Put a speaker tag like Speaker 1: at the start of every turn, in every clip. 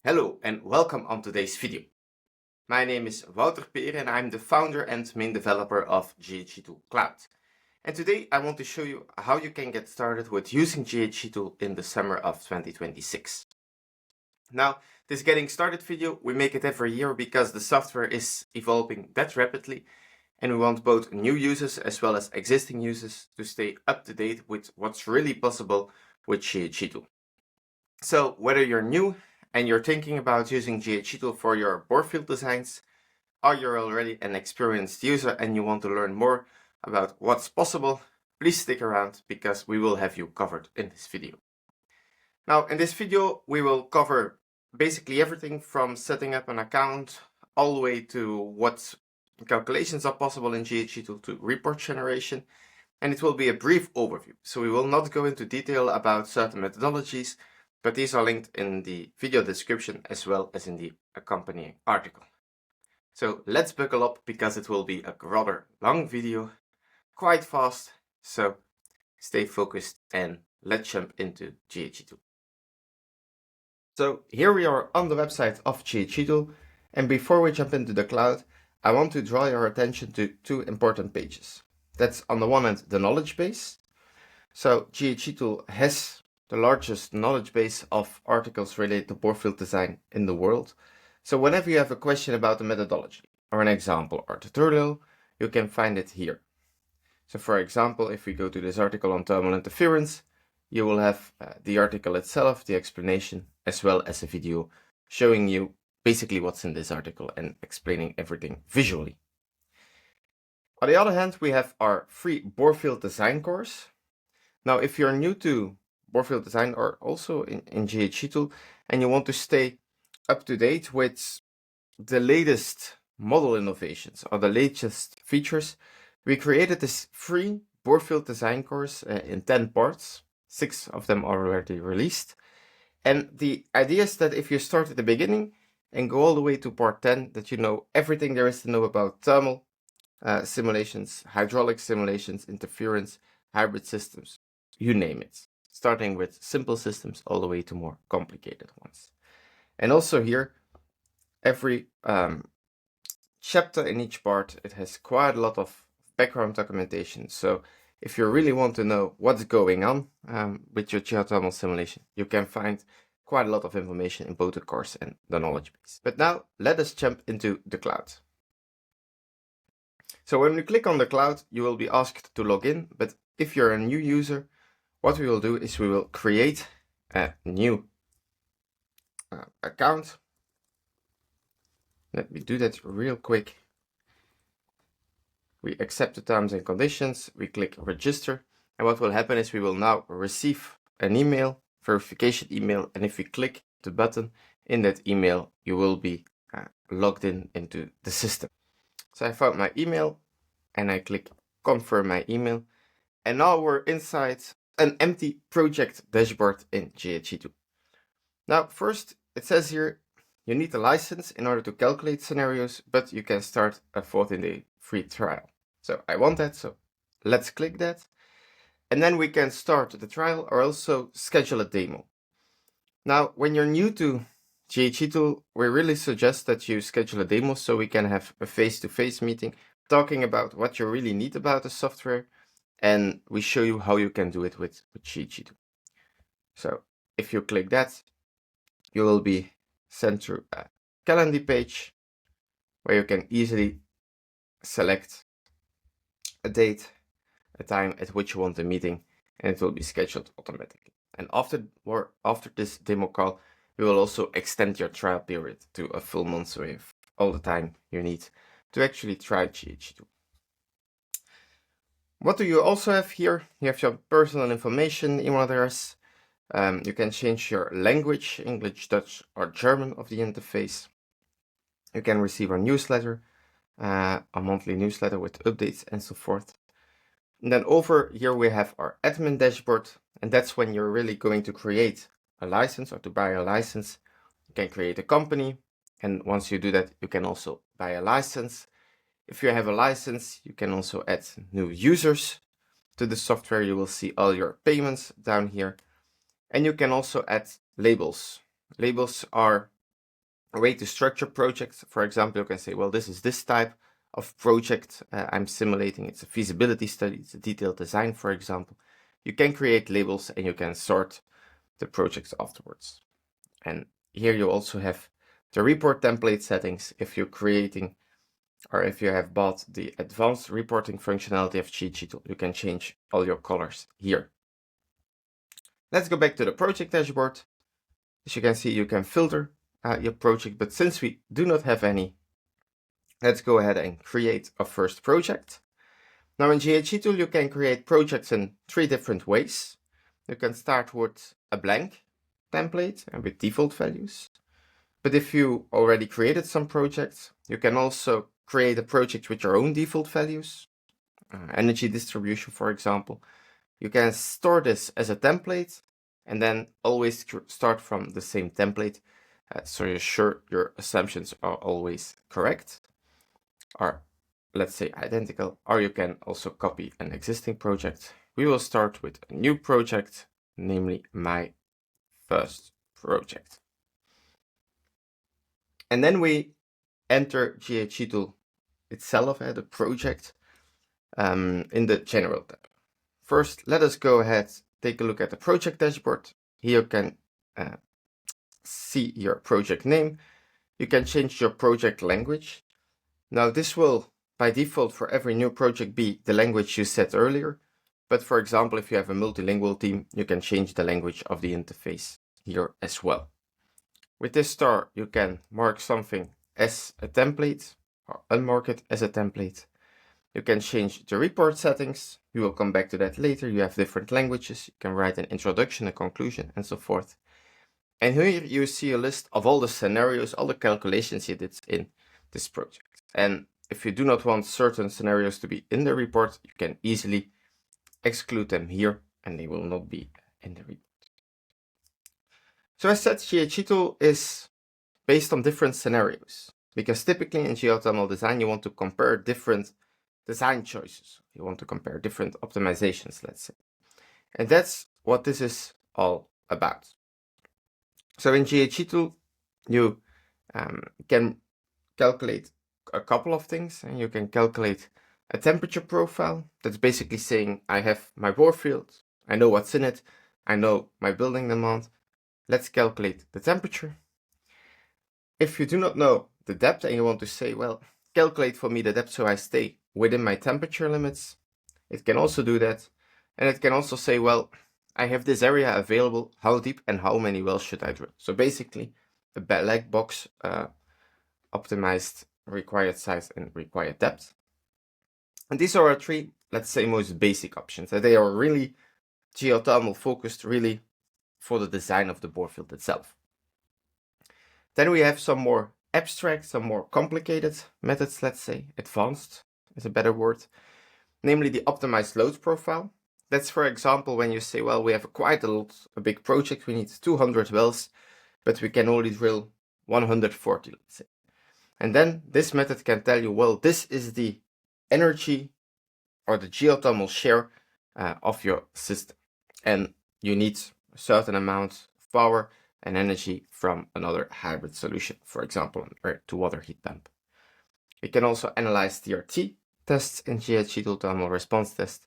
Speaker 1: Hello and welcome on today's video. My name is Wouter Peer and I'm the founder and main developer of GHEtool Cloud. And today I want to show you how you can get started with using GHEtool in the summer of 2026. Now, this getting started video, we make it every year because the software is evolving that rapidly and we want both new users as well as existing users to stay up to date with what's really possible with GHEtool. So whether you're new and you're thinking about using GHEtool for your bore field designs, or you're already an experienced user and you want to learn more about what's possible, please stick around because we will have you covered in this video. Now, in this video, we will cover basically everything from setting up an account all the way to what calculations are possible in GHEtool to report generation. And it will be a brief overview. So we will not go into detail about certain methodologies, but these are linked in the video description as well as in the accompanying article. So let's buckle up because it will be a rather long video, quite fast, so stay focused and let's jump into GHEtool. So here we are on the website of GHEtool, and before we jump into the cloud, I want to draw your attention to two important pages. That's on the one hand the knowledge base. So GHEtool has the largest knowledge base of articles related to bore field design in the world. So whenever you have a question about the methodology or an example or tutorial, you can find it here. So for example, if we go to this article on thermal interference, you will have the article itself, the explanation, as well as a video showing you basically what's in this article and explaining everything visually. On the other hand, we have our free bore field design course. Now, if you're new to bore field design or also in GHEtool and you want to stay up to date with the latest model innovations or the latest features, we created this free bore field design course in 10 parts. 6 of them are already released. And the idea is that if you start at the beginning and go all the way to part 10, that you know everything there is to know about thermal simulations, hydraulic simulations, interference, hybrid systems, you name it, starting with simple systems all the way to more complicated ones. And also here, every chapter in each part, it has quite a lot of background documentation. So if you really want to know what's going on with your geothermal simulation, you can find quite a lot of information in both the course and the knowledge base. But now let us jump into the cloud. So when you click on the cloud, you will be asked to log in, but if you're a new user, what we will do is we will create a new account. Let me do that real quick. We accept the terms and conditions, we click register, and what will happen is we will now receive an email, verification email, and if we click the button in that email, you will be logged into the system. So I found my email and I click confirm my email, and now we're inside an empty project dashboard in GHEtool. Now, first, it says here you need a license in order to calculate scenarios, but you can start a 14-day free trial. So I want that, so let's click that. And then we can start the trial or also schedule a demo. Now, when you're new to GHEtool, we really suggest that you schedule a demo so we can have a face-to-face meeting talking about what you really need about the software, and we show you how you can do it with GHEtool. So if you click that, you will be sent to a calendar page where you can easily select a date, a time at which you want the meeting, and it will be scheduled automatically. And after this demo call, we will also extend your trial period to a full month, so you have all the time you need to actually try GHEtool. What do you also have here? You have your personal information, email address. You can change your language, English, Dutch, or German of the interface. You can receive our newsletter, a monthly newsletter with updates and so forth. And then over here we have our admin dashboard, and that's when you're really going to create a license or to buy a license. You can create a company, and once you do that, you can also buy a license. If you have a license, you can also add new users to the software. You will see all your payments down here. And you can also add labels. Labels are a way to structure projects. For example, you can say, well, this is this type of project I'm simulating. It's a feasibility study, it's a detailed design, for example. You can create labels and you can sort the projects afterwards. And here you also have the report template settings. If you're creating or if you have bought the advanced reporting functionality of GHEtool, you can change all your colors here. Let's go back to the project dashboard. As you can see, you can filter your project, but since we do not have any, let's go ahead and create a first project. Now in GHEtool, you can create projects in 3 different ways. You can start with a blank template and with default values. But if you already created some projects, you can also create a project with your own default values, energy distribution, for example. You can store this as a template and then always start from the same template, so you're sure your assumptions are always correct, or let's say identical, or you can also copy an existing project. We will start with a new project, namely my first project. And then we enter GHEtool itself, the project, in the General tab. First, let us go ahead, take a look at the project dashboard. Here you can see your project name. You can change your project language. Now this will, by default, for every new project be the language you set earlier. But for example, if you have a multilingual team, you can change the language of the interface here as well. With this star, you can mark something as a template or unmark it as a template. You can change the report settings. We will come back to that later. You have different languages. You can write an introduction, a conclusion, and so forth. And here you see a list of all the scenarios, all the calculations you did in this project. And if you do not want certain scenarios to be in the report, you can easily exclude them here and they will not be in the report. So as said, GHEtool is based on different scenarios, because typically in geothermal design, you want to compare different design choices. You want to compare different optimizations, let's say. And that's what this is all about. So in GHEtool, you can calculate a couple of things, and you can calculate a temperature profile. That's basically saying I have my bore field, I know what's in it, I know my building demand. Let's calculate the temperature. If you do not know the depth and you want to say, well, calculate for me the depth so I stay within my temperature limits, it can also do that. And it can also say, well, I have this area available, how deep and how many wells should I drill? So basically a black box optimized required size and required depth. And these are our 3, let's say, most basic options. They are really geothermal focused, really for the design of the bore field itself. Then we have some more abstract, some more complicated methods, let's say, advanced is a better word, namely the optimized load profile. That's, for example, when you say, well, we have quite a big project, we need 200 wells, but we can only drill 140, let's say. And then this method can tell you, well, this is the energy or the geothermal share of your system. And you need a certain amount of power and energy from another hybrid solution, for example, a to-water heat pump. We can also analyze TRT tests in GHEtool thermal response test,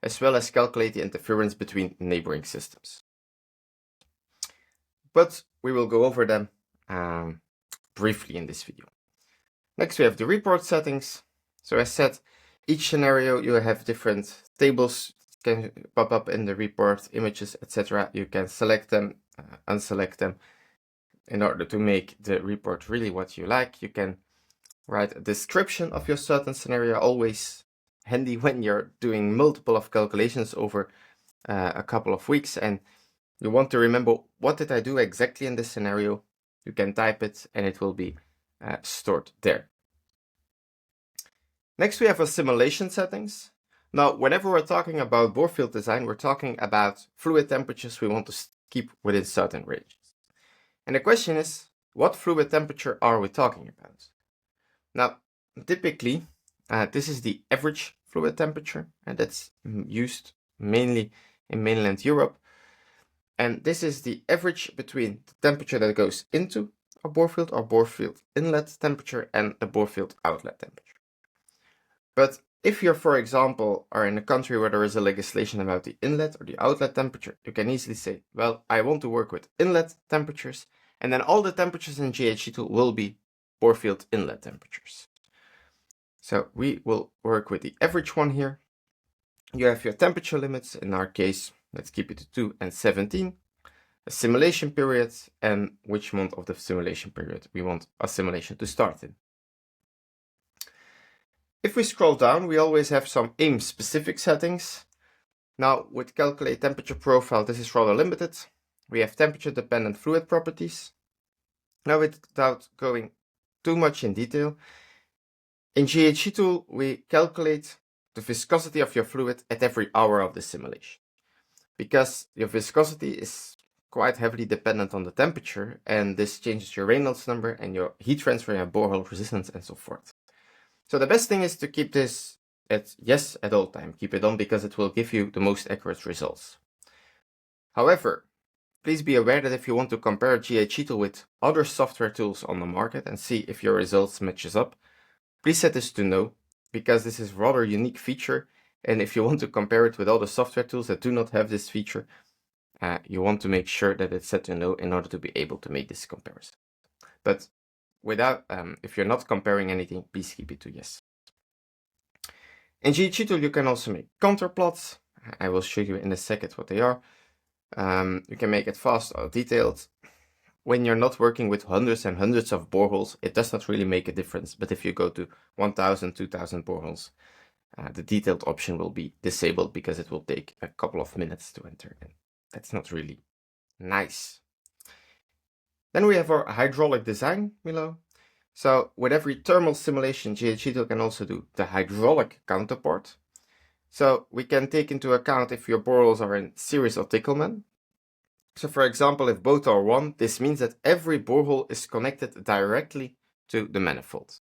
Speaker 1: as well as calculate the interference between neighboring systems. But we will go over them briefly in this video. Next, we have the report settings. So as said, each scenario you have different tables can pop up in the report, images, etc. You can select them, unselect them in order to make the report really what you like. You can write a description of your certain scenario, always handy when you're doing multiple of calculations over a couple of weeks and you want to remember what did I do exactly in this scenario. You can type it and it will be stored there. Next, we have our simulation settings. Now, whenever we're talking about bore field design, we're talking about fluid temperatures we want to keep within certain ranges. And the question is, what fluid temperature are we talking about? Now, typically, this is the average fluid temperature, and that's used mainly in mainland Europe. And this is the average between the temperature that goes into of bore field or bore field inlet temperature and the bore field outlet temperature. But if you, for example, are in a country where there is a legislation about the inlet or the outlet temperature, you can easily say, well, I want to work with inlet temperatures, and then all the temperatures in GHEtool will be bore field inlet temperatures. So we will work with the average one here. You have your temperature limits. In our case, let's keep it to 2 and 17. A simulation period and which month of the simulation period we want a simulation to start in. If we scroll down, we always have some aim specific settings. Now with calculate temperature profile, this is rather limited. We have temperature dependent fluid properties. Now without going too much in detail, in GHEtool we calculate the viscosity of your fluid at every hour of the simulation. Because your viscosity is quite heavily dependent on the temperature, and this changes your Reynolds number and your heat transfer and borehole resistance and so forth. So the best thing is to keep this at yes at all time. Keep it on because it will give you the most accurate results. However, please be aware that if you want to compare GHEtool with other software tools on the market and see if your results matches up, please set this to no, because this is a rather unique feature, and if you want to compare it with all the software tools that do not have this feature, you want to make sure that it's set to no in order to be able to make this comparison. But without, if you're not comparing anything, please keep it to yes. In GHEtool, you can also make contour plots. I will show you in a second what they are. You can make it fast or detailed. When you're not working with hundreds and hundreds of boreholes, it does not really make a difference. But if you go to 1,000, 2,000 boreholes, the detailed option will be disabled because it will take a couple of minutes to enter in. That's not really nice. Then we have our hydraulic design below. So with every thermal simulation, GHEtool can also do the hydraulic counterpart. So we can take into account if your boreholes are in series or Tickleman. So for example, if both are 1, this means that every borehole is connected directly to the manifold.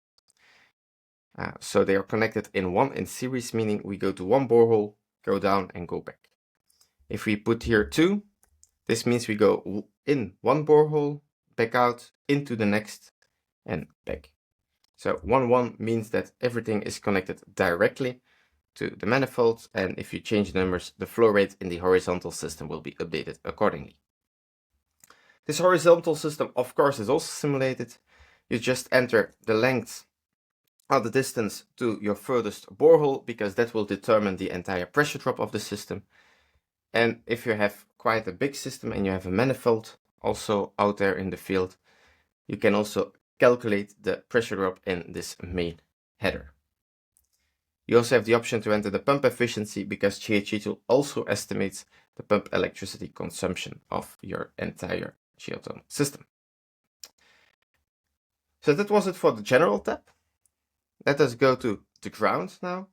Speaker 1: So they are connected in series, meaning we go to one borehole, go down and go back. If we put here 2, this means we go in one borehole, back out, into the next, and back. So 1 means that everything is connected directly to the manifold, and if you change the numbers, the flow rate in the horizontal system will be updated accordingly. This horizontal system, of course, is also simulated. You just enter the length of the distance to your furthest borehole, because that will determine the entire pressure drop of the system. And if you have quite a big system and you have a manifold also out there in the field, you can also calculate the pressure drop in this main header. You also have the option to enter the pump efficiency, because GHEtool also estimates the pump electricity consumption of your entire geothermal system. So that was it for the general tab. Let us go to the ground now.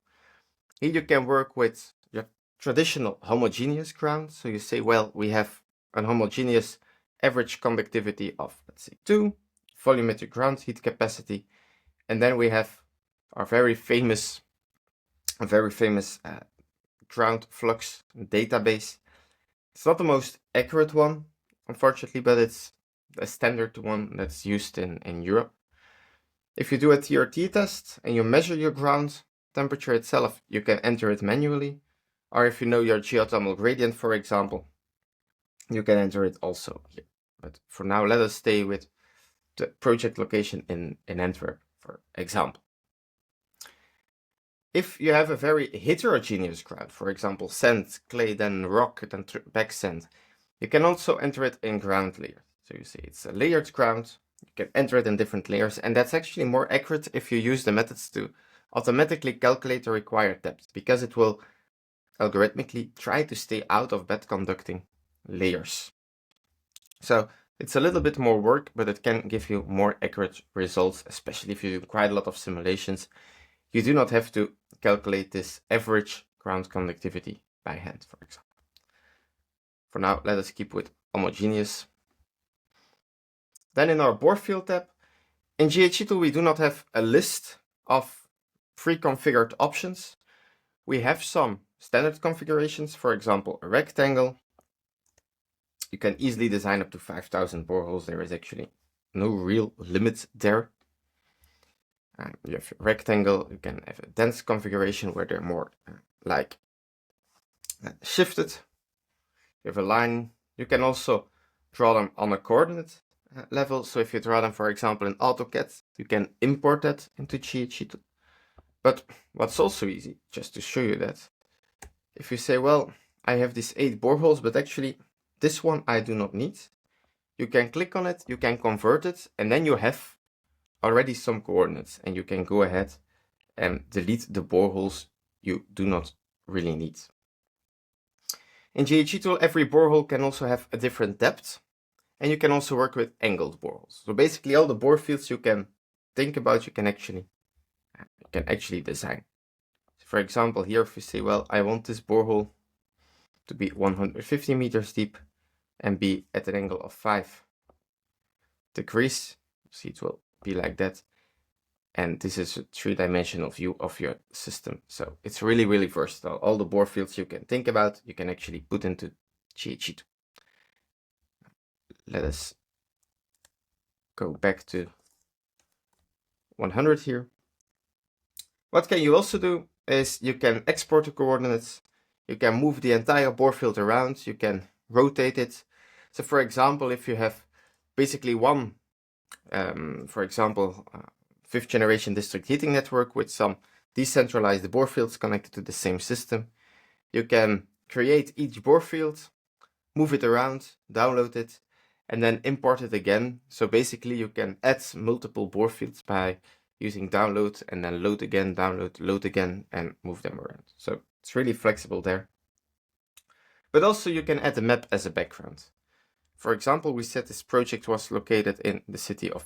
Speaker 1: Here you can work with your traditional homogeneous ground. So you say, well, we have an homogeneous average conductivity of, let's say, 2, volumetric ground heat capacity, and then we have our very famous ground flux database. It's not the most accurate one, unfortunately, but it's a standard one that's used in Europe. If you do a TRT test and you measure your ground temperature itself, you can enter it manually. Or if you know your geothermal gradient, for example, you can enter it also here. But for now, let us stay with the project location in Antwerp, for example. If you have a very heterogeneous ground, for example, sand, clay, then rock, then back sand, you can also enter it in ground layers. So you see it's a layered ground, you can enter it in different layers, and that's actually more accurate if you use the methods to automatically calculate the required depth, because it will algorithmically try to stay out of bad conducting layers. So it's a little bit more work, but it can give you more accurate results, especially if you do quite a lot of simulations. You do not have to calculate this average ground conductivity by hand, for example. For now, let us keep with homogeneous. Then in our bore field tab, in GHEtool we do not have a list of pre-configured options. We have some standard configurations, for example, a rectangle. You can easily design up to 5,000 boreholes there is actually. no real limit there. You have a rectangle, you can have a dense configuration where they're more like shifted. You have a line. You can also draw them on a coordinate level. So if you draw them, for example, in AutoCAD, you can import that into GHEtool. But what's also easy, just to show you that, if you say, well, I have these 8 boreholes, but actually this one I do not need, you can click on it, you can convert it, and then you have already some coordinates, and you can go ahead and delete the boreholes you do not really need. In GHEtool, every borehole can also have a different depth, and you can also work with angled boreholes. So basically all the bore fields you can think about, you can actually design. So for example, here if you say, well, I want this borehole to be 150 meters deep and be at an angle of 5 degrees, see it will be like that. And this is a 3-dimensional view of your system. So it's really, really versatile. All the bore fields you can think about, you can actually put into GHEtool. Let us go back to 100 here. What can you also do is you can export the coordinates. You can move the entire bore field around. You can rotate it. So for example, if you have basically one, for example, 5th generation district heating network with some decentralized bore fields connected to the same system, you can create each bore field, move it around, download it, and then import it again. So basically you can add multiple bore fields by using download and then load again, download, load again, and move them around. So it's really flexible there. But also you can add a map as a background. For example, we said this project was located in the city of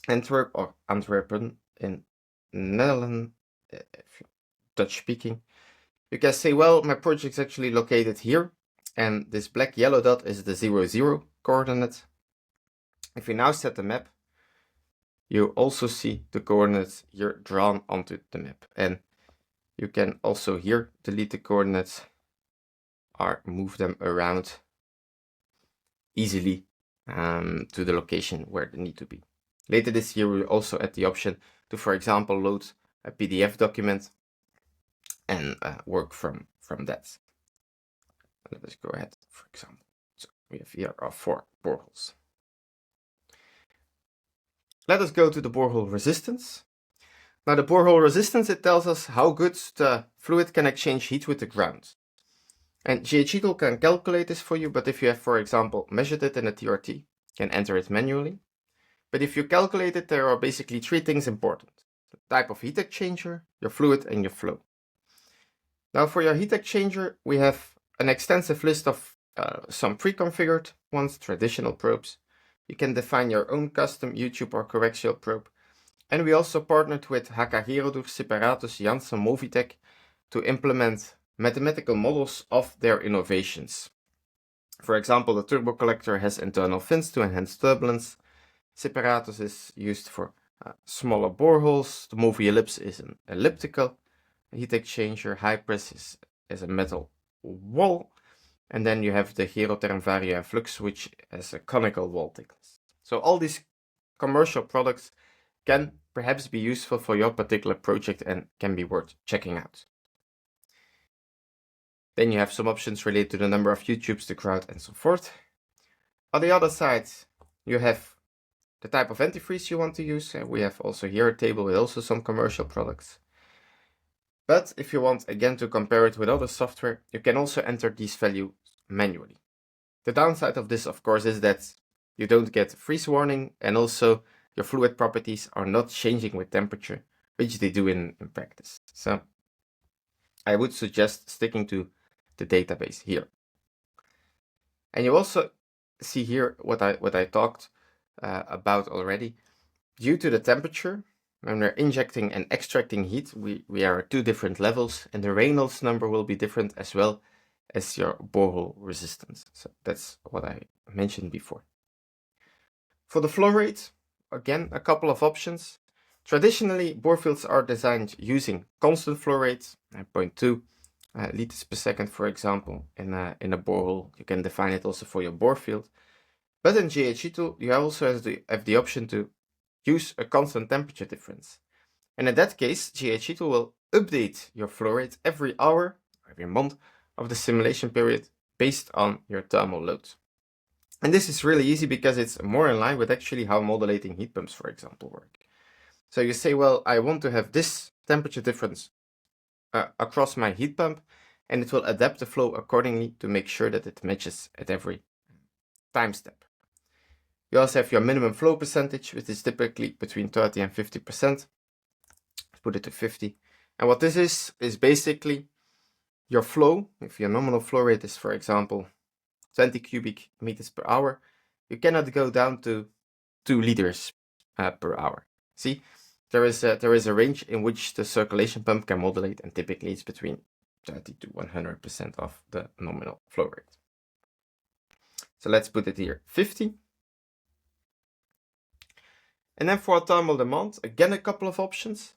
Speaker 1: Antwerp or Antwerpen in Netherlands, if you're Dutch speaking. You can say, well, my project's actually located here, and this black yellow dot is the 0, 0 coordinate. If we now set the map, you also see the coordinates here drawn onto the map. And you can also here delete the coordinates or move them around easily to the location where they need to be. Later this year, we'll also add the option to, for example, load a PDF document and work from that. Let us go ahead, for example. So we have here our 4 boreholes. Let us go to the borehole resistance. Now the borehole resistance, it tells us how good the fluid can exchange heat with the ground. And GHEtool can calculate this for you, but if you have, for example, measured it in a TRT, you can enter it manually. But if you calculate it, there are basically 3 things important: the type of heat exchanger, your fluid, and your flow. Now for your heat exchanger, we have an extensive list of some pre-configured ones, traditional probes. You can define your own custom YouTube or coaxial probe. And we also partnered with GHEtool, Separatus, Janssen, Movitech to implement mathematical models of their innovations. For example, the turbo collector has internal fins to enhance turbulence. Separatus is used for smaller boreholes. The Movi ellipse is an elliptical heat exchanger. Hypress is a metal wall. And then you have the GHErotherm Vario Flux, which has a conical wall thickness. So all these commercial products can perhaps be useful for your particular project and can be worth checking out. Then you have some options related to the number of YouTubes, the crowd, and so forth. On the other side, you have the type of antifreeze you want to use. We have also here a table with also some commercial products. But if you want again to compare it with other software, you can also enter these values manually. The downside of this, of course, is that you don't get freeze warning, and also your fluid properties are not changing with temperature, which they do in practice. So I would suggest sticking to the database here. And you also see here what I talked about already. Due to the temperature, when we're injecting and extracting heat, we are at 2 different levels, and the Reynolds number will be different as well as your borehole resistance. So that's what I mentioned before. For the flow rate, again, a couple of options. Traditionally, bore fields are designed using constant flow rates, 0.2 liters per second, for example, in a borehole. You can define it also for your bore field. But in GHEtool, you also have the option to use a constant temperature difference. And in that case, GHEtool will update your flow rate every hour, every month of the simulation period based on your thermal load. And this is really easy because it's more in line with actually how modulating heat pumps, for example, work. So you say, well, I want to have this temperature difference across my heat pump, and it will adapt the flow accordingly to make sure that it matches at every time step. You also have your minimum flow percentage, which is typically between 30 and 50%. Put it to 50. And what this is basically your flow. If your nominal flow rate is, for example, 20 cubic meters per hour, you cannot go down to 2 liters per hour. See, there is a range in which the circulation pump can modulate, and typically it's between 30 to 100% of the nominal flow rate. So let's put it here, 50. And then for thermal demand, again a couple of options.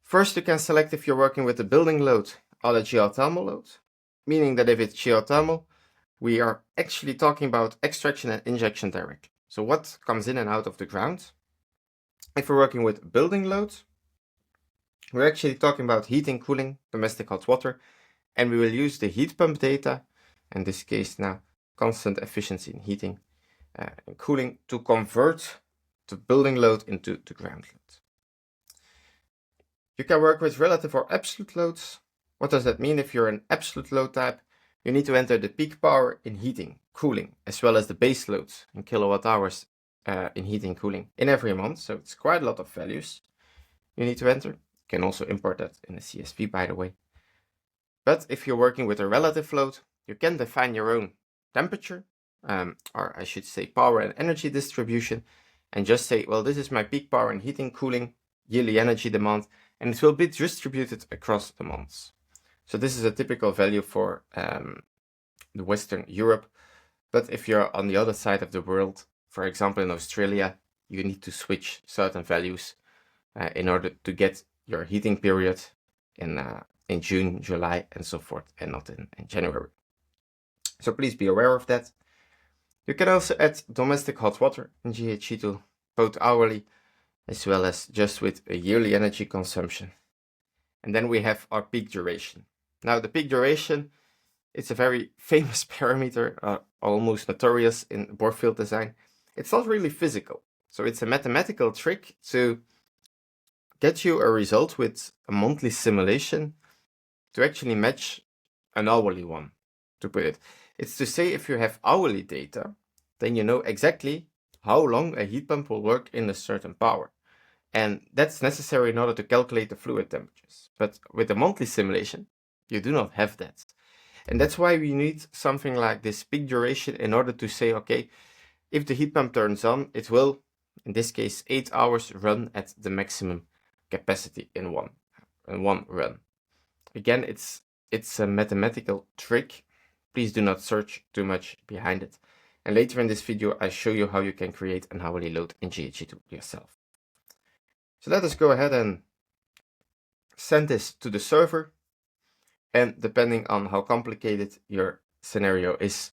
Speaker 1: First, you can select if you're working with the building load or the geothermal load, meaning that if it's geothermal, we are actually talking about extraction and injection directly. So what comes in and out of the ground. If we're working with building load, we're actually talking about heating, cooling, domestic hot water, and we will use the heat pump data, in this case now constant efficiency in heating and cooling, to convert the building load into the ground load. You can work with relative or absolute loads. What does that mean? If you're an absolute load type, you need to enter the peak power in heating, cooling, as well as the base loads in kilowatt hours in heating, cooling in every month. So it's quite a lot of values you need to enter. You can also import that in a CSV, by the way. But if you're working with a relative load, you can define your own temperature, or I should say power and energy distribution, and just say, well, this is my peak power in heating, cooling, yearly energy demand, and it will be distributed across the months. So this is a typical value for the Western Europe. But if you're on the other side of the world, for example, in Australia, you need to switch certain values in order to get your heating period in June, July, and so forth, and not in January. So please be aware of that. You can also add domestic hot water in GHEtool, both hourly as well as just with a yearly energy consumption. And then we have our peak duration. Now the peak duration, it's a very famous parameter, almost notorious in bore field design. It's not really physical. So it's a mathematical trick to get you a result with a monthly simulation to actually match an hourly one, to put it. It's to say if you have hourly data, then you know exactly how long a heat pump will work in a certain power. And that's necessary in order to calculate the fluid temperatures. But with a monthly simulation, you do not have that. And that's why we need something like this peak duration in order to say, okay, if the heat pump turns on, it will, in this case, 8 hours run at the maximum capacity in one run. Again, it's a mathematical trick. Please do not search too much behind it. And later in this video, I show you how you can create an hourly load in GHEtool yourself. So let us go ahead and send this to the server. And depending on how complicated your scenario is,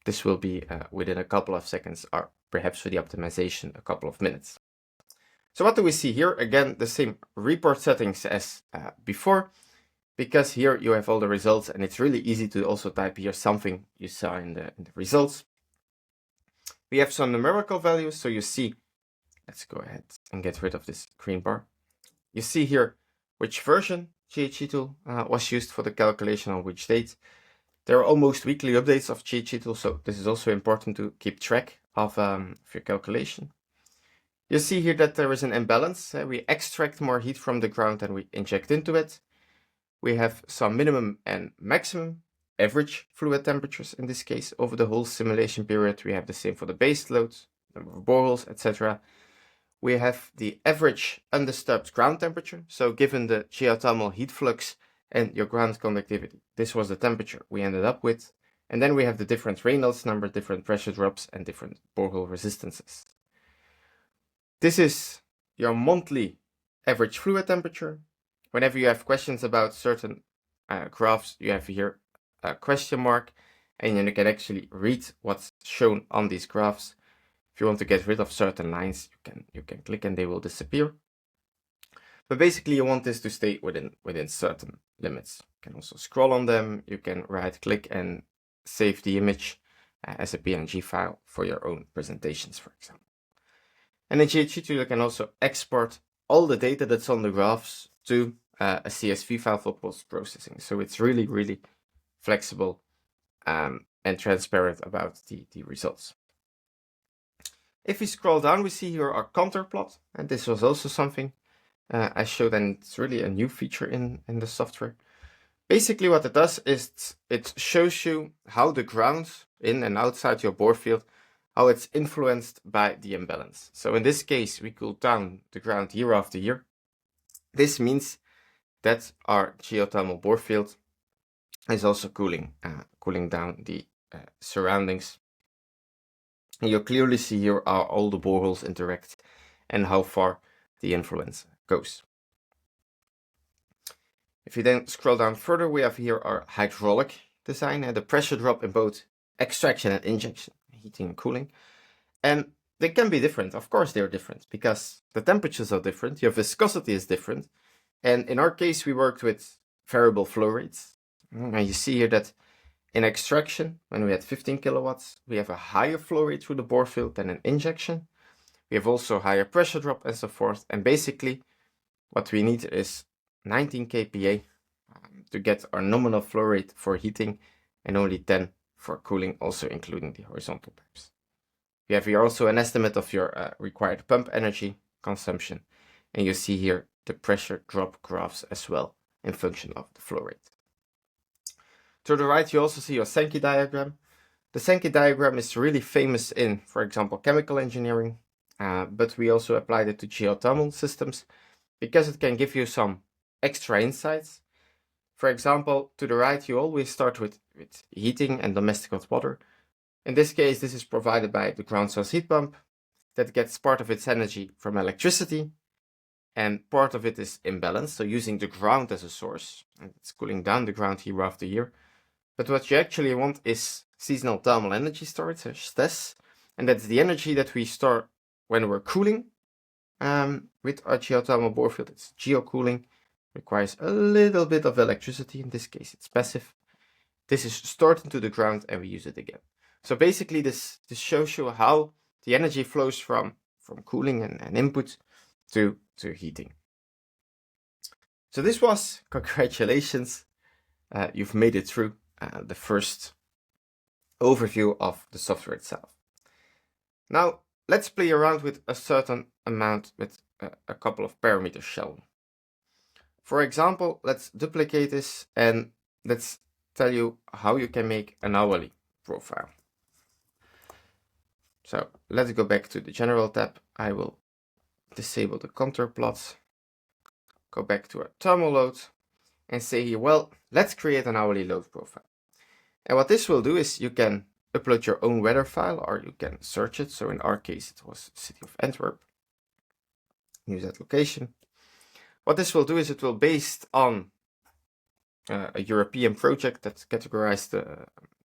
Speaker 1: this will be within a couple of seconds, or perhaps for the optimization, a couple of minutes. So what do we see here? Again, the same report settings as before, because here you have all the results, and it's really easy to also type here something you saw in the results. We have some numerical values, so you see, let's go ahead and get rid of this green bar. You see here which version GHEtool was used for the calculation on which date. There are almost weekly updates of GHEtool, so this is also important to keep track of your calculation. You see here that there is an imbalance. We extract more heat from the ground than we inject into it. We have some minimum and maximum average fluid temperatures in this case over the whole simulation period. We have the same for the base loads, number of boreholes, etc. We have the average undisturbed ground temperature. So given the geothermal heat flux and your ground conductivity, this was the temperature we ended up with. And then we have the different Reynolds number, different pressure drops, and different borehole resistances. This is your monthly average fluid temperature. Whenever you have questions about certain graphs, you have here a question mark, and you can actually read what's shown on these graphs. If you want to get rid of certain lines, you can click and they will disappear. But basically you want this to stay within certain limits. You can also scroll on them, you can right click and save the image as a PNG file for your own presentations, for example. And in GHEtool you can also export all the data that's on the graphs to a CSV file for post-processing. So it's really, really flexible and transparent about the results. If we scroll down, we see here our contour plot, and this was also something I showed, and it's really a new feature in the software. Basically what it does is it shows you how the ground in and outside your bore field, how it's influenced by the imbalance. So in this case, we cool down the ground year after year. This means that our geothermal bore field is also cooling down the surroundings. And you clearly see here how all the boreholes interact and how far the influence goes. If you then scroll down further, we have here our hydraulic design and the pressure drop in both extraction and injection, heating and cooling. And they can be different. Of course they're different because the temperatures are different, your viscosity is different. And in our case, we worked with variable flow rates. And you see here that in extraction, when we had 15 kilowatts, we have a higher flow rate through the bore field than in injection. We have also higher pressure drop and so forth. And basically, what we need is 19 kPa to get our nominal flow rate for heating and only 10 for cooling, also including the horizontal pipes. We have here also an estimate of your required pump energy consumption. And you see here the pressure drop graphs as well in function of the flow rate. To the right, you also see your Sankey diagram. The Sankey diagram is really famous in, for example, chemical engineering, but we also applied it to geothermal systems because it can give you some extra insights. For example, to the right, you always start with heating and domestic hot water. In this case, this is provided by the ground source heat pump that gets part of its energy from electricity, and part of it is imbalanced, so using the ground as a source, and it's cooling down the ground year after year. But what you actually want is seasonal thermal energy storage, STES, and that's the energy that we store when we're cooling with our geothermal bore field. It's geocooling, requires a little bit of electricity. In this case, it's passive. This is stored into the ground and we use it again. So basically, this shows you how the energy flows from cooling and input to heating. So this was, congratulations, you've made it through the first overview of the software itself. Now let's play around with a certain amount with a couple of parameters, shall we? For example, let's duplicate this and let's tell you how you can make an hourly profile. So let's go back to the general tab. I will disable the contour plots, go back to our thermal load and say here, well, let's create an hourly load profile. And what this will do is you can upload your own weather file or you can search it. So in our case, it was city of Antwerp. Use that location. What this will do is it will, based on a European project that categorized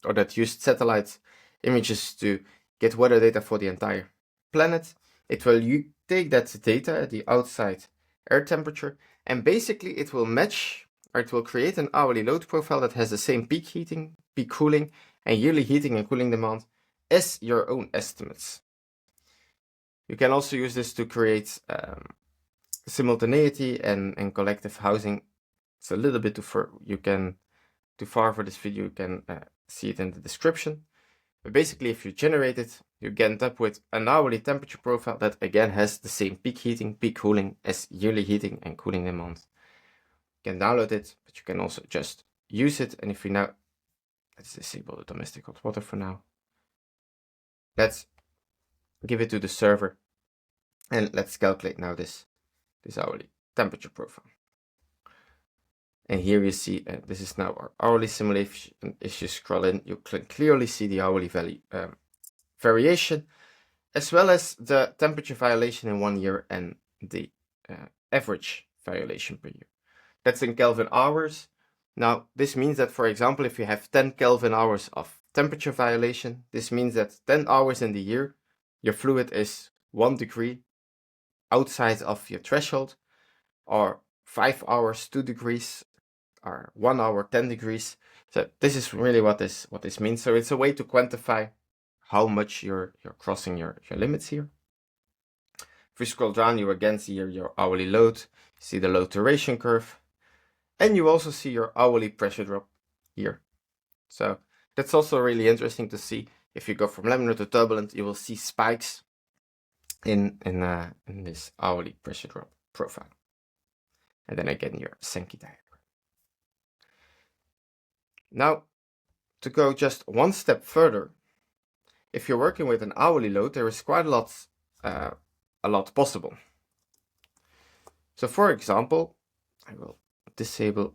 Speaker 1: or that used satellite images to get weather data for the entire planet, it will take that data, the outside air temperature, and basically it will match, or it will create an hourly load profile that has the same peak heating, peak cooling, and yearly heating and cooling demand as your own estimates. You can also use this to create simultaneity and collective housing. It's a little bit too far for this video. You can see it in the description. But basically, if you generate it, you end up with an hourly temperature profile that again has the same peak heating, peak cooling as yearly heating and cooling demand. You can download it, but you can also just use it. And if we now, let's disable the domestic hot water for now. Let's give it to the server and let's calculate now this hourly temperature profile. And here you see, this is now our hourly simulation. If you scroll in, you can clearly see the hourly value variation, as well as the temperature variation in 1 year and the average variation per year. That's in Kelvin hours. Now, this means that, for example, if you have 10 Kelvin hours of temperature violation. This means that 10 hours in the year, your fluid is 1 degree outside of your threshold, or 5 hours 2 degrees, or 1 hour 10 degrees. So this is really what this means. So it's a way to quantify how much you're crossing your limits here. If we scroll down, you again see your hourly load, see the load duration curve, and you also see your hourly pressure drop here. So that's also really interesting to see. If you go from laminar to turbulent, you will see spikes in this hourly pressure drop profile. And then again, your Sankey diagram. Now, to go just one step further, if you're working with an hourly load, there is quite a lot possible. So for example, I will disable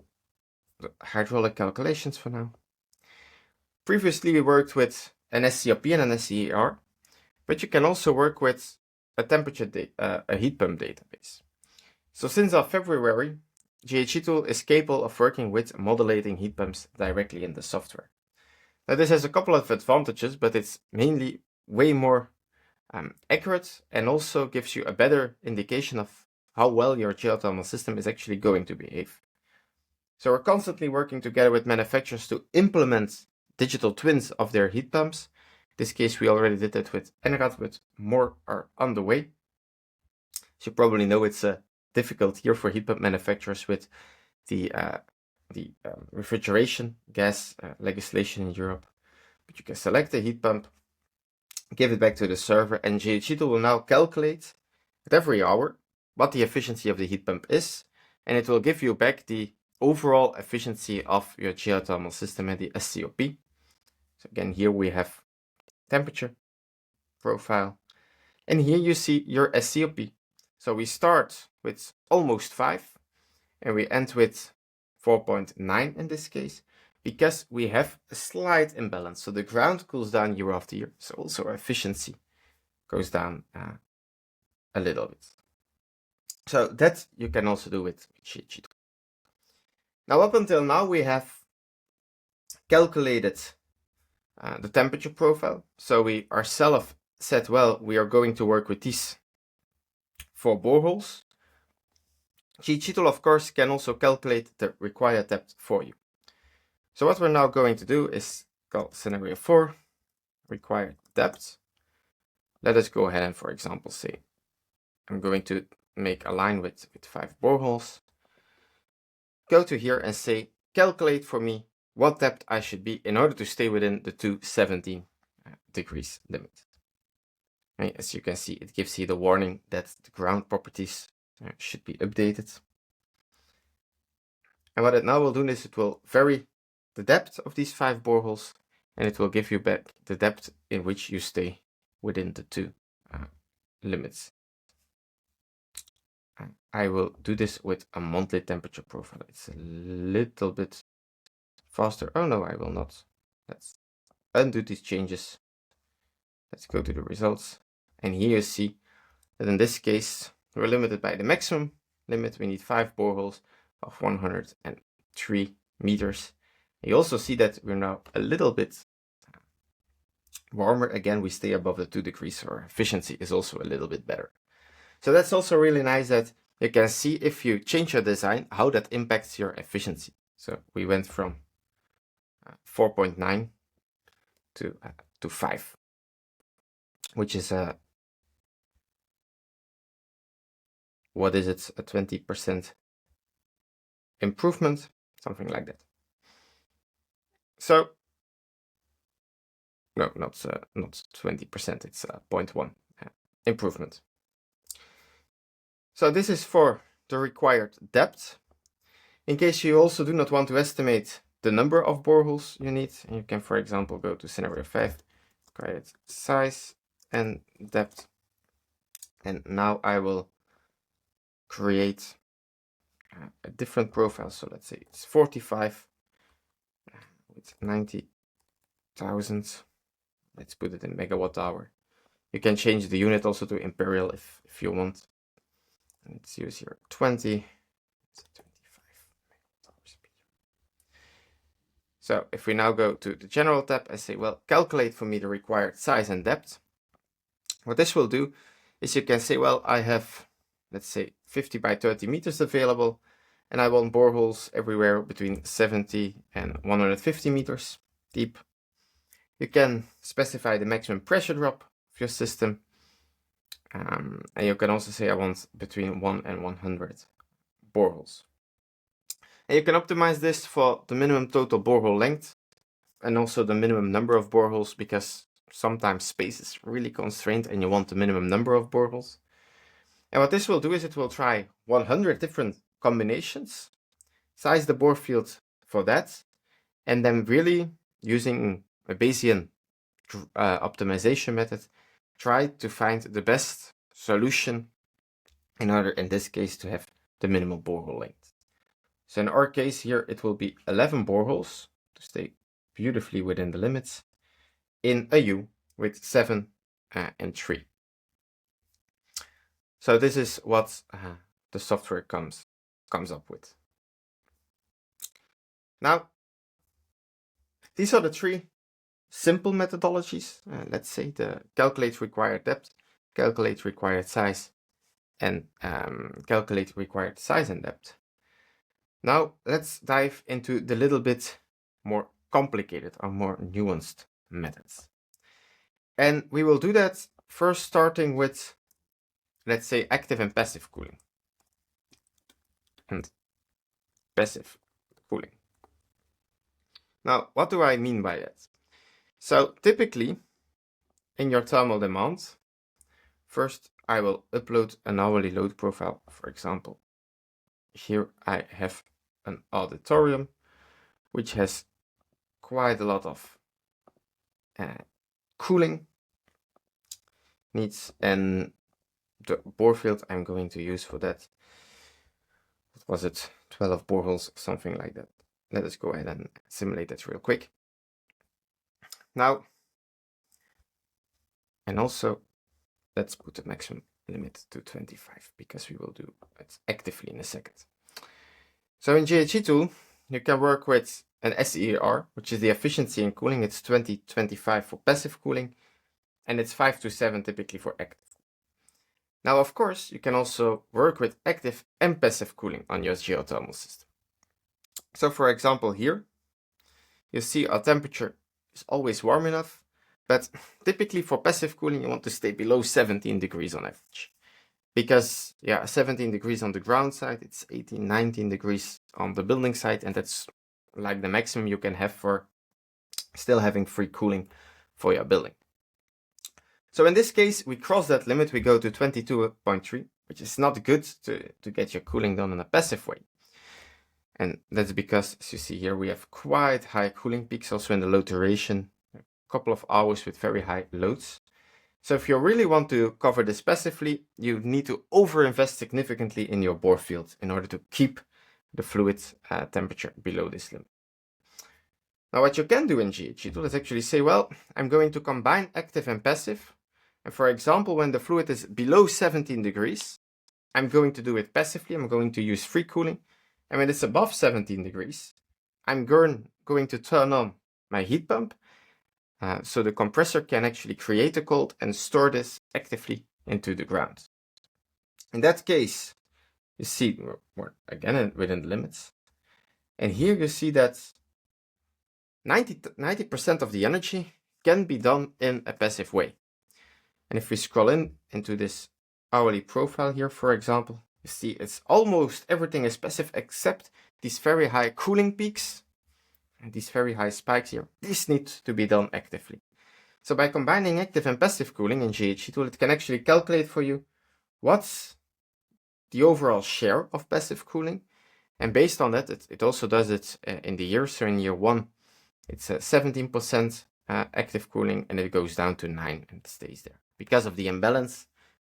Speaker 1: the hydraulic calculations for now. Previously, we worked with an SCOP and an SCER, but you can also work with a a heat pump database. So since February, GHEtool is capable of working with modulating heat pumps directly in the software. Now this has a couple of advantages, but it's mainly way more accurate and also gives you a better indication of how well your geothermal system is actually going to behave. So we're constantly working together with manufacturers to implement digital twins of their heat pumps. In this case, we already did that with NRAD, but more are on the way. As you probably know, it's a difficult year for heat pump manufacturers with the refrigeration gas legislation in Europe. But you can select the heat pump, give it back to the server, and GHEtool will now calculate at every hour what the efficiency of the heat pump is, and it will give you back the overall efficiency of your geothermal system and the SCOP. So again, here we have temperature profile, and here you see your SCOP. So we start with almost 5, and we end with 4.9 in this case, because we have a slight imbalance. So the ground cools down year after year, so also our efficiency goes down a little bit. So that you can also do with GHEtool. Now up until now we have calculated the temperature profile. So we ourselves said, well, we are going to work with these 4 boreholes. GHEtool, of course, can also calculate the required depth for you. So what we're now going to do is call scenario 4, required depth. Let us go ahead and, for example, say I'm going to make a line with 5 boreholes. Go to here and say, calculate for me what depth I should be in order to stay within the 217 degrees limit. And as you can see, it gives you the warning that the ground properties should be updated. And what it now will do is it will vary the depth of these 5 boreholes, and it will give you back the depth in which you stay within the 2 limits. I will do this with a monthly temperature profile. It's a little bit faster. Oh no, I will not. Let's undo these changes. Let's go to the results. And here you see that in this case, we're limited by the maximum limit. We need 5 boreholes of 103 meters. You also see that we're now a little bit warmer. Again, we stay above the 2 degrees, so our efficiency is also a little bit better. So that's also really nice that you can see if you change your design, how that impacts your efficiency. So we went from 4.9 to 5, which is what is it, a 20% improvement, something like that. So no, not 20%, it's 0.1 improvement. So this is for the required depth. In case you also do not want to estimate the number of boreholes you need, you can, for example, go to scenario 5, create size and depth. And now I will create a different profile. So let's say it's 45 with 90,000. Let's put it in megawatt hour. You can change the unit also to imperial if you want. Let's use here 20. So So if we now go to the general tab, I say, well, calculate for me the required size and depth. What this will do is you can say, well, I have, let's say 50 by 30 meters available, and I want boreholes everywhere between 70 and 150 meters deep. You can specify the maximum pressure drop of your system. And you can also say I want between 1 and 100 boreholes. And you can optimize this for the minimum total borehole length and also the minimum number of boreholes, because sometimes space is really constrained and you want the minimum number of boreholes. And what this will do is it will try 100 different combinations, size the bore field for that, and then really using a Bayesian optimization method, try to find the best solution in order, in this case, to have the minimal borehole length. So in our case here, it will be 11 boreholes to stay beautifully within the limits in a U with 7 and 3. So this is what the software comes up with. Now, these are the 3 simple methodologies. Let's say the calculate required depth, calculate required size, and calculate required size and depth. Now let's dive into the little bit more complicated or more nuanced methods. And we will do that first starting with, let's say, active and passive cooling. And passive cooling. Now, what do I mean by that? So typically in your thermal demand, first I will upload an hourly load profile. For example, here I have an auditorium which has quite a lot of cooling needs, and the bore field I'm going to use for that, what was it, 12 boreholes, something like that. Let us go ahead and simulate that real quick. Now, and also let's put the maximum limit to 25 because we will do it actively in a second. So in GHEtool, you can work with an SER, which is the efficiency in cooling. It's 20-25 for passive cooling, and it's 5 to 7 typically for active. Now, of course, you can also work with active and passive cooling on your geothermal system. So for example, here, you see our temperature is always warm enough, but typically for passive cooling, you want to stay below 17 degrees on average. Because, yeah, 17 degrees on the ground side, it's 18, 19 degrees on the building side, and that's like the maximum you can have for still having free cooling for your building. So in this case, we cross that limit, we go to 22.3, which is not good to get your cooling done in a passive way. And that's because, as you see here, we have quite high cooling peaks also in the low duration, a couple of hours with very high loads. So if you really want to cover this passively, you need to overinvest significantly in your bore field in order to keep the fluid temperature below this limit. Now what you can do in GHEtool is actually say, well, I'm going to combine active and passive. And for example, when the fluid is below 17 degrees, I'm going to do it passively. I'm going to use free cooling. And when it's above 17 degrees, I'm going to turn on my heat pump. So the compressor can actually create a cold and store this actively into the ground. In that case, you see we're again within the limits. And here you see that 90% of the energy can be done in a passive way. And if we scroll into this hourly profile here, for example, you see it's almost everything is passive except these very high cooling peaks and these very high spikes here. This needs to be done actively. So by combining active and passive cooling in GHEtool, it can actually calculate for you what's the overall share of passive cooling. And based on that, it also does it in the year. So in year 1, it's 17% active cooling, and it goes down to 9 and stays there. Because of the imbalance,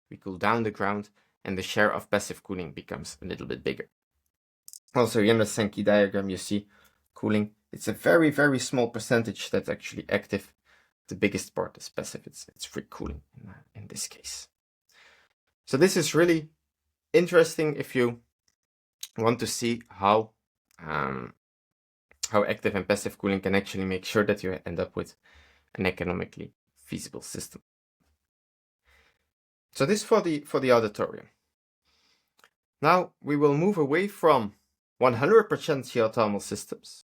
Speaker 1: we cool down the ground, and the share of passive cooling becomes a little bit bigger. Also, here in the Sankey diagram, you see cooling. It's a very, very small percentage that's actually active. The biggest part is passive. It's free cooling in this case. So this is really interesting if you want to see how how active and passive cooling can actually make sure that you end up with an economically feasible system. So this for the auditorium. Now we will move away from 100% geothermal systems.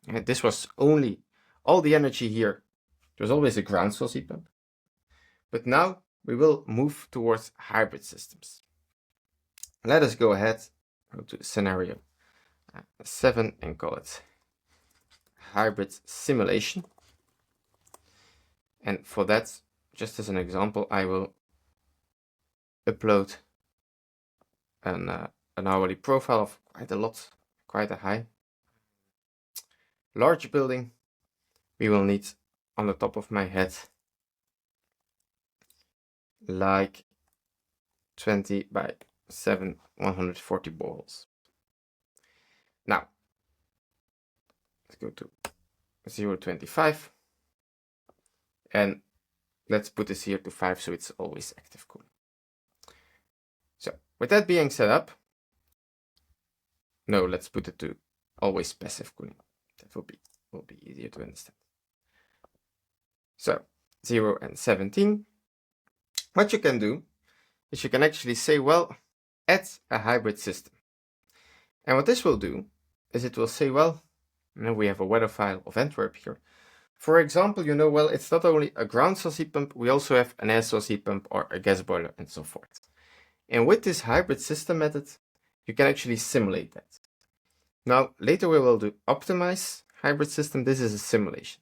Speaker 1: And this was only all the energy here. There was always a ground source heat pump. But now we will move towards hybrid systems. Let us go ahead, go to scenario 7 and call it hybrid simulation. And for that, just as an example, I will upload an hourly profile of quite a high. Large building, we will need on the top of my head like 20 by 7, 140 balls. Now, let's go to 0.25 and let's put this here to 5 so it's always active cooling. So with that being set up, no, let's put it to always passive cooling. That will be easier to understand. So 0 and 17. What you can do is you can actually say, well, add a hybrid system. And what this will do is it will say, well, we have a weather file of Antwerp here. For example, well, it's not only a ground source heat pump, we also have an air source heat pump or a gas boiler and so forth. And with this hybrid system method, you can actually simulate that. Now, later we will do optimize hybrid system. This is a simulation.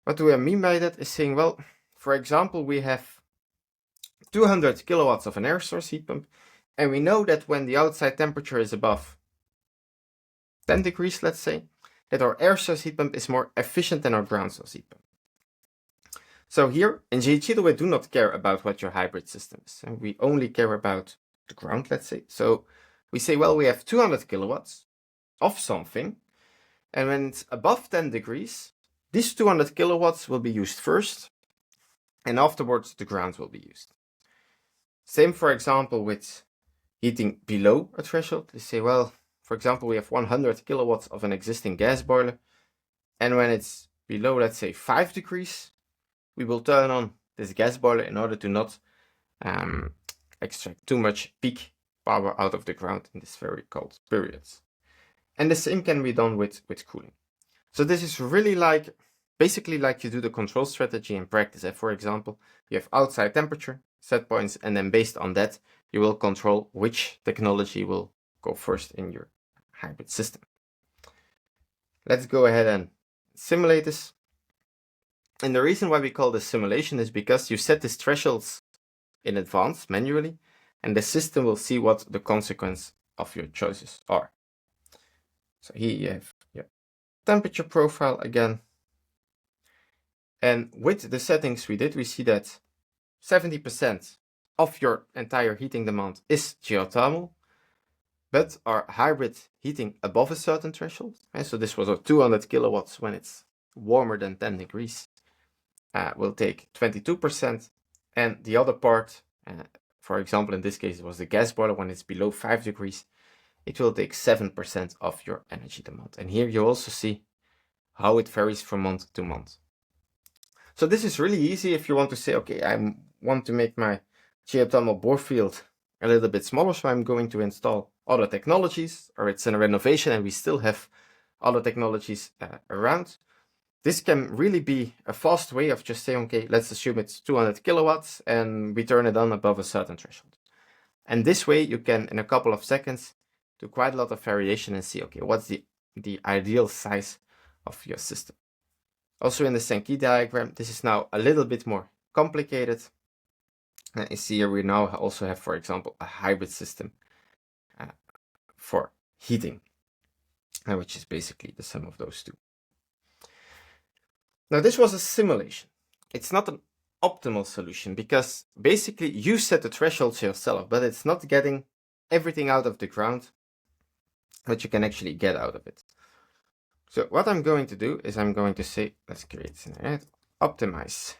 Speaker 1: What do I mean by that is saying, well, for example, we have 200 kilowatts of an air source heat pump, and we know that when the outside temperature is above 10 degrees, let's say, that our air source heat pump is more efficient than our ground source heat pump. So here in GHEtool, we do not care about what your hybrid system is, and we only care about the ground, let's say. So we say, well, we have 200 kilowatts of something, and when it's above 10 degrees, these 200 kilowatts will be used first, and afterwards the ground will be used. Same, for example, with heating below a threshold. They say, well, for example, we have 100 kilowatts of an existing gas boiler, and when it's below, let's say, 5 degrees, we will turn on this gas boiler in order to not extract too much peak power out of the ground in this very cold periods. And the same can be done with cooling. So this is really basically like you do the control strategy in practice. For example, you have outside temperature, set points, and then based on that, you will control which technology will go first in your hybrid system. Let's go ahead and simulate this. And the reason why we call this simulation is because you set these thresholds in advance manually, and the system will see what the consequence of your choices are. So here you have your temperature profile again. And with the settings we did, we see that 70% of your entire heating demand is geothermal, but our hybrid heating above a certain threshold, so this was 200 kilowatts when it's warmer than 10 degrees, will take 22%, and the other part, for example, in this case, it was the gas boiler, when it's below 5 degrees, it will take 7% of your energy demand. And here you also see how it varies from month to month. So this is really easy if you want to say, okay, I want to make my geothermal bore field a little bit smaller, so I'm going to install other technologies, or it's in a renovation and we still have other technologies around. This can really be a fast way of just saying, okay, let's assume it's 200 kilowatts and we turn it on above a certain threshold. And this way you can, in a couple of seconds, do quite a lot of variation and see, okay, what's the ideal size of your system. Also in the Sankey diagram, this is now a little bit more complicated. You see here we now also have, for example, a hybrid system for heating, which is basically the sum of those two. Now this was a simulation. It's not an optimal solution because basically you set the thresholds yourself, but it's not getting everything out of the ground that you can actually get out of it. So what I'm going to do is I'm going to say, let's create scenario, optimize.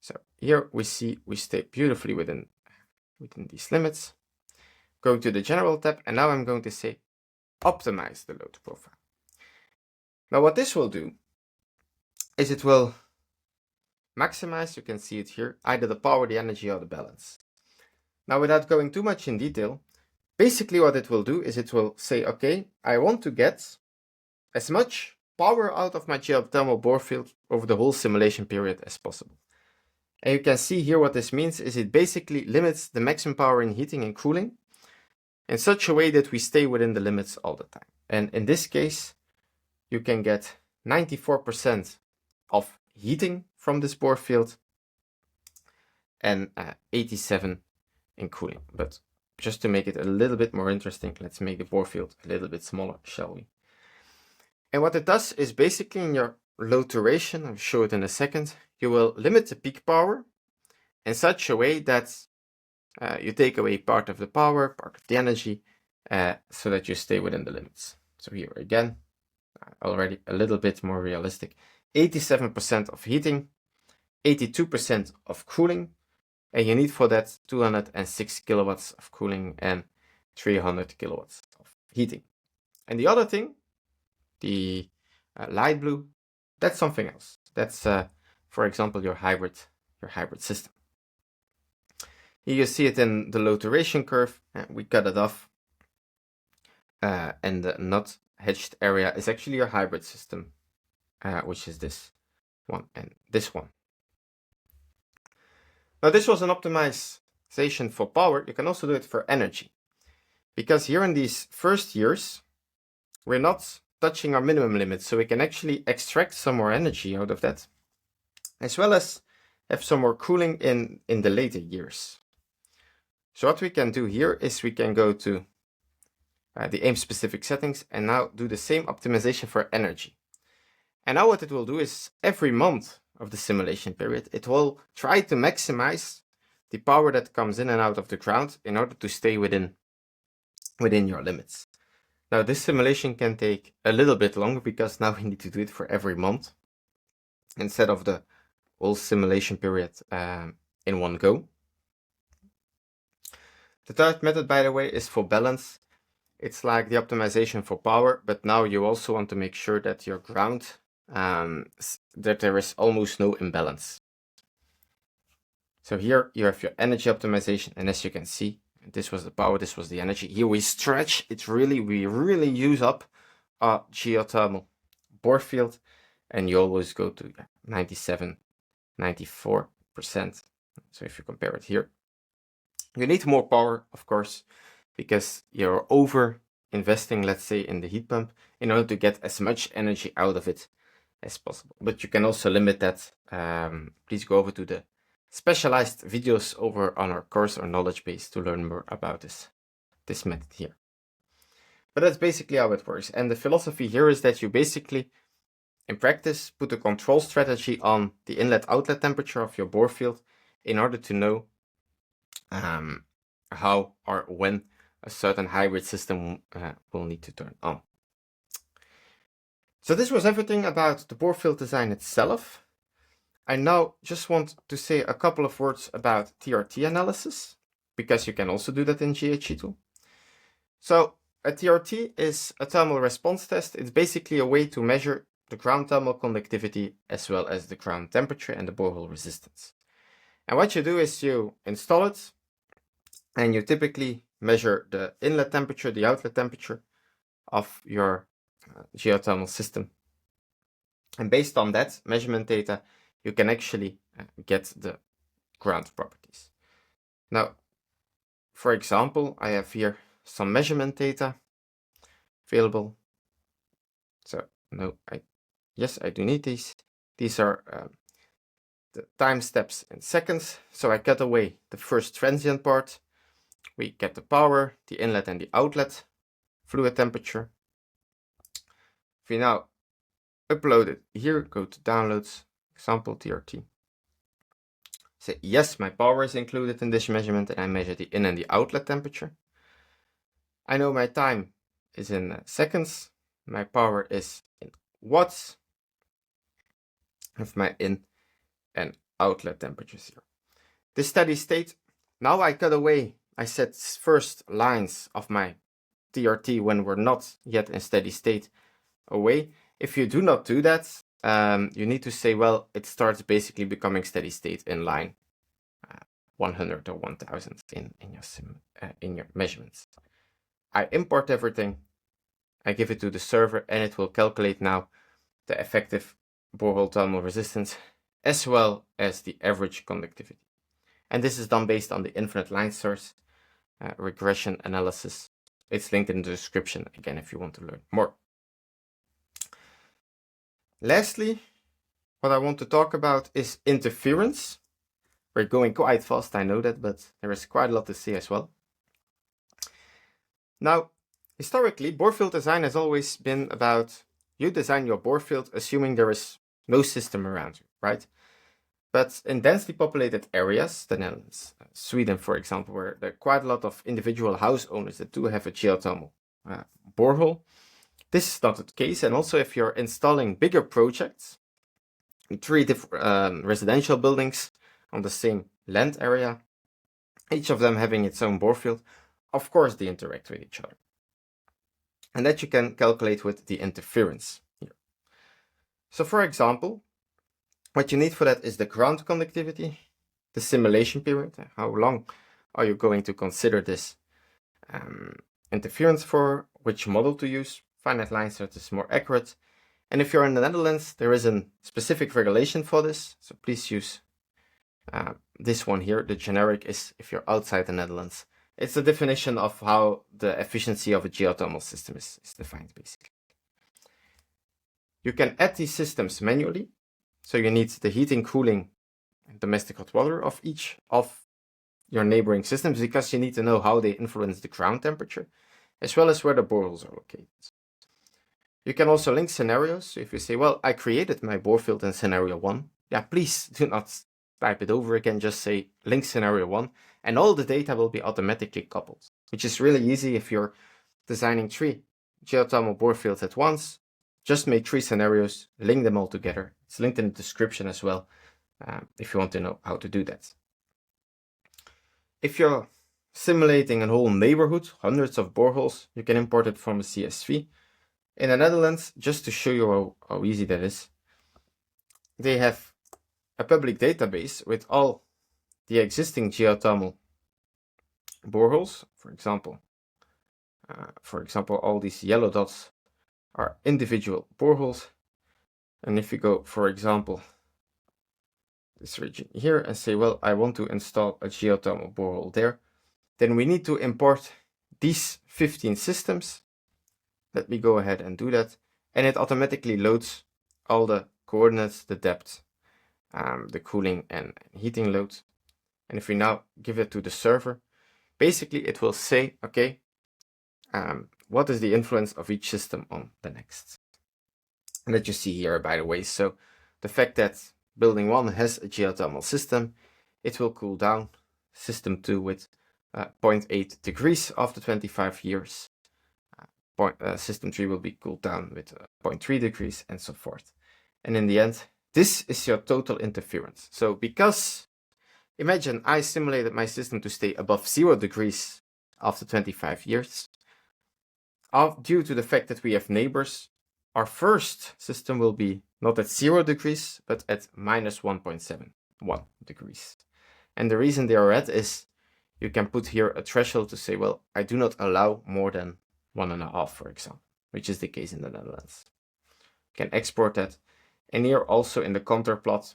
Speaker 1: So here we see we stay beautifully within these limits. Going to the general tab, and now I'm going to say optimize the load profile. Now what this will do is it will maximize, you can see it here, either the power, the energy, or the balance. Now without going too much in detail, basically what it will do is it will say, okay, I want to get as much power out of my geothermal bore field over the whole simulation period as possible. And you can see here what this means is it basically limits the maximum power in heating and cooling in such a way that we stay within the limits all the time. And in this case, you can get 94% of heating from this bore field and 87 in cooling. But just to make it a little bit more interesting, let's make the bore field a little bit smaller, shall we? And what it does is basically in your load duration, I'll show it in a second, you will limit the peak power in such a way that you take away part of the power, part of the energy, so that you stay within the limits. So here again, already a little bit more realistic. 87% of heating, 82% of cooling, and you need for that 206 kilowatts of cooling and 300 kilowatts of heating. And the other thing, the light blue, that's something else. That's, for example, your hybrid system. Here you see it in the load duration curve. We cut it off, and the not hedged area is actually your hybrid system, which is this one and this one. Now this was an optimization for power. You can also do it for energy, because here in these first years, we're not touching our minimum limits, so we can actually extract some more energy out of that, as well as have some more cooling in the later years. So what we can do here is we can go to the aim specific settings and now do the same optimization for energy. And now what it will do is every month of the simulation period, it will try to maximize the power that comes in and out of the ground in order to stay within your limits. Now this simulation can take a little bit longer because now we need to do it for every month instead of the whole simulation period in one go. The third method, by the way, is for balance. It's like the optimization for power, but now you also want to make sure that your ground, that there is almost no imbalance. So here you have your energy optimization, and as you can see, this was the power, this was the energy. Here we stretch it really, we really use up our geothermal bore field, and you always go to 97, 94%. So if you compare it here, you need more power, of course, because you're over investing, let's say, in the heat pump in order to get as much energy out of it as possible. But you can also limit that. Please go over to the specialized videos over on our course or knowledge base to learn more about this method here. But that's basically how it works. And the philosophy here is that you basically, in practice, put a control strategy on the inlet-outlet temperature of your bore field in order to know how or when a certain hybrid system will need to turn on. So this was everything about the bore field design itself. I now just want to say a couple of words about TRT analysis, because you can also do that in GHEtool. So a TRT is a thermal response test. It's basically a way to measure the ground thermal conductivity as well as the ground temperature and the borehole resistance. And what you do is you install it, and you typically measure the inlet temperature, the outlet temperature of your geothermal system. And based on that measurement data, you can actually get the ground properties. Now, for example, I have here some measurement data available. So yes, I do need these. These are the time steps in seconds. So I cut away the first transient part. We get the power, the inlet and the outlet fluid temperature. If we now upload it here, go to downloads, example TRT. Say, yes, my power is included in this measurement, and I measure the in and the outlet temperature. I know my time is in seconds. My power is in watts. I have my in and outlet temperatures here. This steady state, now I cut away, I set first lines of my TRT when we're not yet in steady state away. If you do not do that, you need to say, well, it starts basically becoming steady state in line 100 or 1000 in your measurements. I import everything, I give it to the server, and it will calculate now the effective borehole thermal resistance as well as the average conductivity. And this is done based on the infinite line source regression analysis. It's linked in the description again if you want to learn more. Lastly, what I want to talk about is interference. We're going quite fast, I know that, but there is quite a lot to say as well. Now, historically, bore field design has always been about you design your bore field assuming there is no system around you, right? But in densely populated areas, the Netherlands, Sweden, for example, where there are quite a lot of individual house owners that do have a geothermal borehole, this is not the case. And also, if you're installing bigger projects, 3 different residential buildings on the same land area, each of them having its own bore field, of course they interact with each other. And that you can calculate with the interference here. So for example, what you need for that is the ground conductivity, the simulation period, how long are you going to consider this interference for, which model to use, finite line search is more accurate. And if you're in the Netherlands, there is a specific regulation for this, so please use this one here. The generic is if you're outside the Netherlands. It's the definition of how the efficiency of a geothermal system is defined, basically. You can add these systems manually. So you need the heating, cooling, and domestic hot water of each of your neighboring systems, because you need to know how they influence the ground temperature, as well as where the boreholes are located. You can also link scenarios. So if you say, well, I created my bore field in scenario 1, yeah, please do not type it over again, just say link scenario 1, and all the data will be automatically coupled, which is really easy if you're designing 3 geothermal bore fields at once. Just make 3 scenarios, link them all together. It's linked in the description as well, if you want to know how to do that. If you're simulating a whole neighborhood, hundreds of boreholes, you can import it from a CSV. In the Netherlands, just to show you how easy that is, they have a public database with all the existing geothermal boreholes. For example, all these yellow dots are individual boreholes. And if you go, for example, this region here and say, well, I want to install a geothermal borehole there, then we need to import these 15 systems. Let me go ahead and do that. And it automatically loads all the coordinates, the depth, the cooling and heating loads. And if we now give it to the server, basically it will say, okay, what is the influence of each system on the next? And that you see here, by the way. So the fact that building 1 has a geothermal system, it will cool down system 2 with 0.8 degrees after 25 years. System 3 will be cooled down with 0.3 degrees and so forth. And in the end, this is your total interference. So because, imagine I simulated my system to stay above 0 degrees after 25 years. Due to the fact that we have neighbors, our first system will be not at 0 degrees, but at minus 1.71 degrees. And the reason they are at is you can put here a threshold to say, well, I do not allow more than 1.5, for example, which is the case in the Netherlands. You can export that. And here also in the contour plot,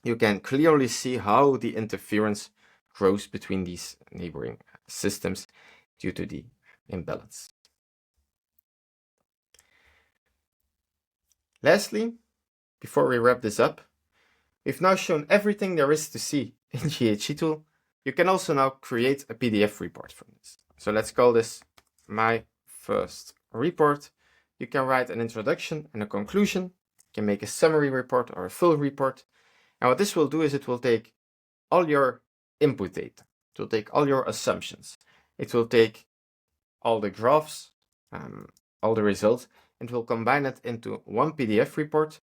Speaker 1: you can clearly see how the interference grows between these neighboring systems due to the imbalance. Lastly, before we wrap this up, we've now shown everything there is to see in GHEtool. You can also now create a PDF report from this. So let's call this my first report. You can write an introduction and a conclusion. You can make a summary report or a full report. And what this will do is it will take all your input data. It will take all your assumptions. It will take all the graphs, all the results, and will combine it into one PDF report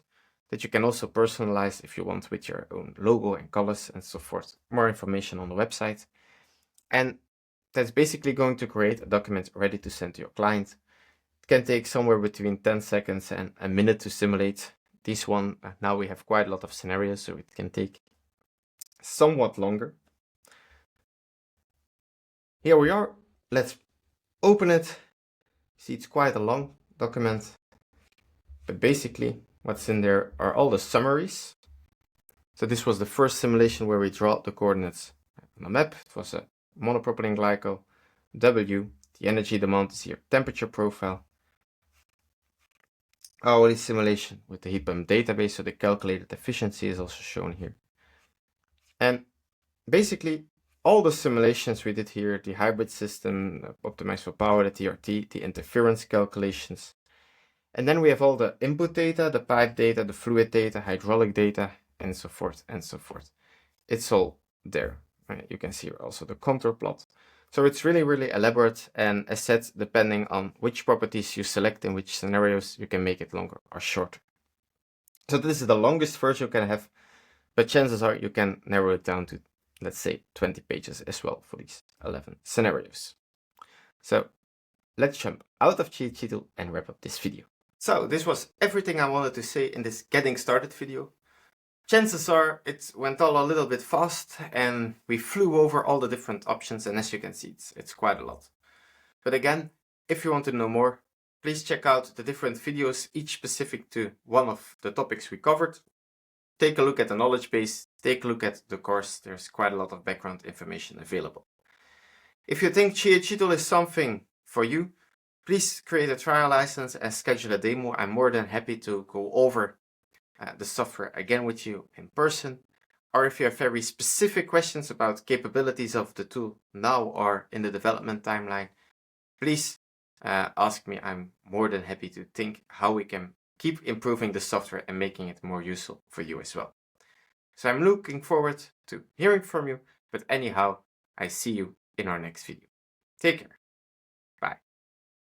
Speaker 1: that you can also personalize if you want with your own logo and colors and so forth. More information on the website. And that's basically going to create a document ready to send to your client. It can take somewhere between 10 seconds and a minute to simulate. This one, now we have quite a lot of scenarios, so it can take somewhat longer. Here we are. Let's open it. See, it's quite a long document, but basically what's in there are all the summaries. So this was the first simulation where we draw the coordinates on a map. It was a monopropylene glycol, W, the energy demand is here, temperature profile. Hourly simulation with the heat pump database, so the calculated efficiency is also shown here. And basically all the simulations we did here, the hybrid system, optimized for power, the TRT, the interference calculations. And then we have all the input data, the pipe data, the fluid data, hydraulic data, and so forth and so forth. It's all there. You can see also the contour plot. So it's really, really elaborate, and as said, depending on which properties you select in which scenarios, you can make it longer or shorter. So this is the longest version you can have, but chances are you can narrow it down to, let's say, 20 pages as well for these 11 scenarios. So let's jump out of GHEtool and wrap up this video. So this was everything I wanted to say in this getting started video. Chances are it went all a little bit fast and we flew over all the different options, and as you can see, it's quite a lot. But again, if you want to know more, please check out the different videos, each specific to one of the topics we covered. Take a look at the knowledge base, take a look at the course, there's quite a lot of background information available. If you think GHEtool is something for you, please create a trial license and schedule a demo. I'm more than happy to go over the software again with you in person. Or if you have very specific questions about capabilities of the tool now or in the development timeline, please ask me. I'm more than happy to think how we can keep improving the software and making it more useful for you as well. So I'm looking forward to hearing from you, but anyhow, I see you in our next video. Take care.